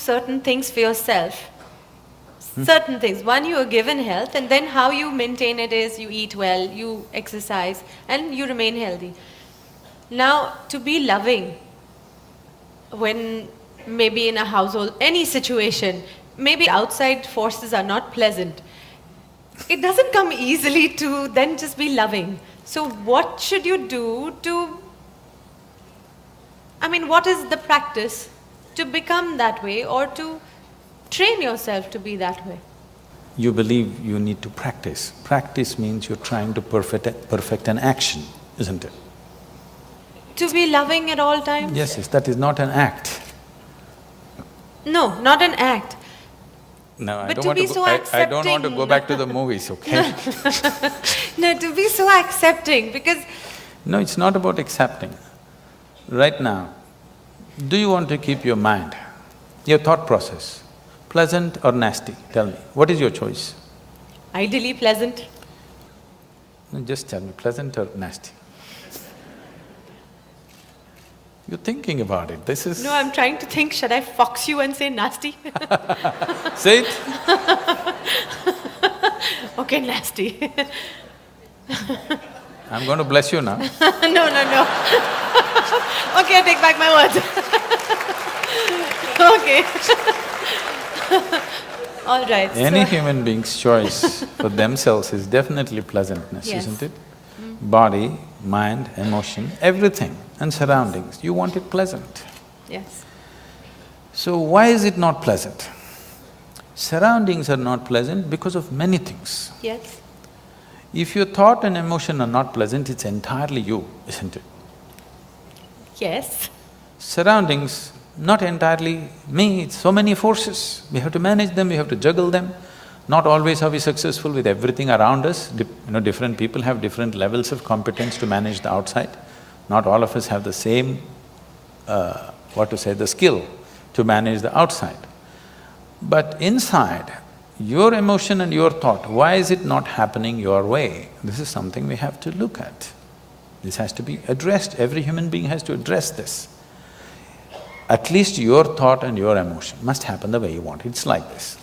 certain things for yourself. Certain things. One, you are given health, and then how you maintain it is you eat well, you exercise, and you remain healthy. Now, to be loving, when maybe in a household, any situation, maybe outside forces are not pleasant, it doesn't come easily to then just be loving. So what should you do to, what is the practice to become that way or to train yourself to be that way? You believe you need to practice. Practice means you're trying to perfect an action, isn't it? To be loving at all times? Yes, that is not an act. No, not an act. No, I But don't to want be to so I don't want to go accepting. back to the movies, okay? No, to be so accepting, because… No, it's not about accepting. Right now, do you want to keep your mind, your thought process, pleasant or nasty? Tell me, what is your choice? Ideally pleasant. No, just tell me, pleasant or nasty? You're thinking about it, this is… No, I'm trying to think, should I fox you and say nasty? Say it. Okay, nasty. I'm going to bless you now. No. Okay, I take back my words. Okay. All right. Any human being's choice for themselves is definitely pleasantness, Yes. isn't it? Body, mind, emotion, everything and surroundings, you want it pleasant. Yes. So why is it not pleasant? Surroundings are not pleasant because of many things. Yes. If your thought and emotion are not pleasant, it's entirely you, isn't it? Yes. Surroundings, not entirely me, it's so many forces. We have to manage them, we have to juggle them. Not always are we successful with everything around us. Different people have different levels of competence to manage the outside. Not all of us have the same, the skill to manage the outside. But inside, your emotion and your thought, why is it not happening your way? This is something we have to look at. This has to be addressed, every human being has to address this. At least your thought and your emotion must happen the way you want. It's like this.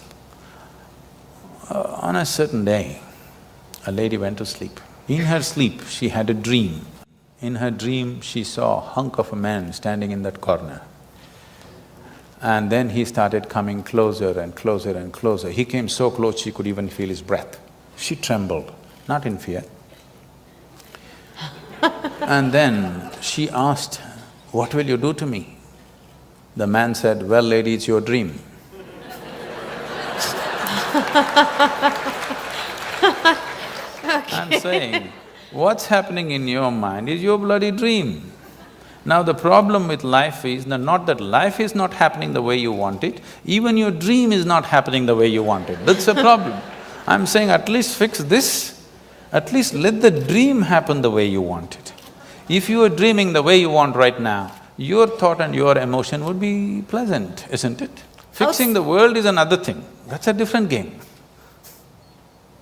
On a certain day, a lady went to sleep. In her sleep, she had a dream. In her dream, she saw a hunk of a man standing in that corner. And then he started coming closer and closer and closer. He came so close she could even feel his breath. She trembled, not in fear. And then she asked, "What will you do to me?" The man said, "Well, lady, it's your dream." I'm saying, what's happening in your mind is your bloody dream. Now the problem with life is not that life is not happening the way you want it, even your dream is not happening the way you want it. That's a problem. I'm saying at least fix this, at least let the dream happen the way you want it. If you are dreaming the way you want right now, your thought and your emotion would be pleasant, isn't it? Fixing the world is another thing, that's a different game.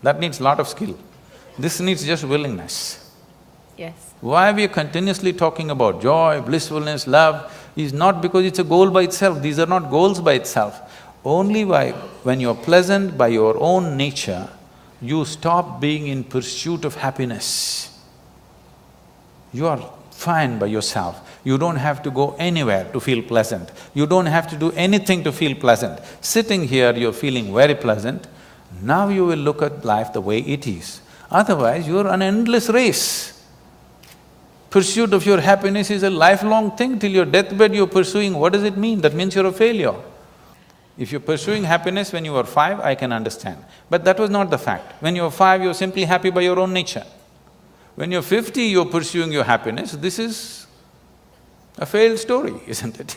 That needs lot of skill. This needs just willingness. Yes. Why we are continuously talking about joy, blissfulness, love is not because it's a goal by itself, these are not goals by itself. Only when you're pleasant by your own nature, you stop being in pursuit of happiness. You are fine by yourself. You don't have to go anywhere to feel pleasant. You don't have to do anything to feel pleasant. Sitting here, you're feeling very pleasant. Now you will look at life the way it is. Otherwise, you're an endless race. Pursuit of your happiness is a lifelong thing. Till your deathbed you're pursuing, what does it mean? That means you're a failure. If you're pursuing happiness when you were 5, I can understand. But that was not the fact. When you were 5, you're simply happy by your own nature. When you're 50, you're pursuing your happiness, this is a failed story, isn't it?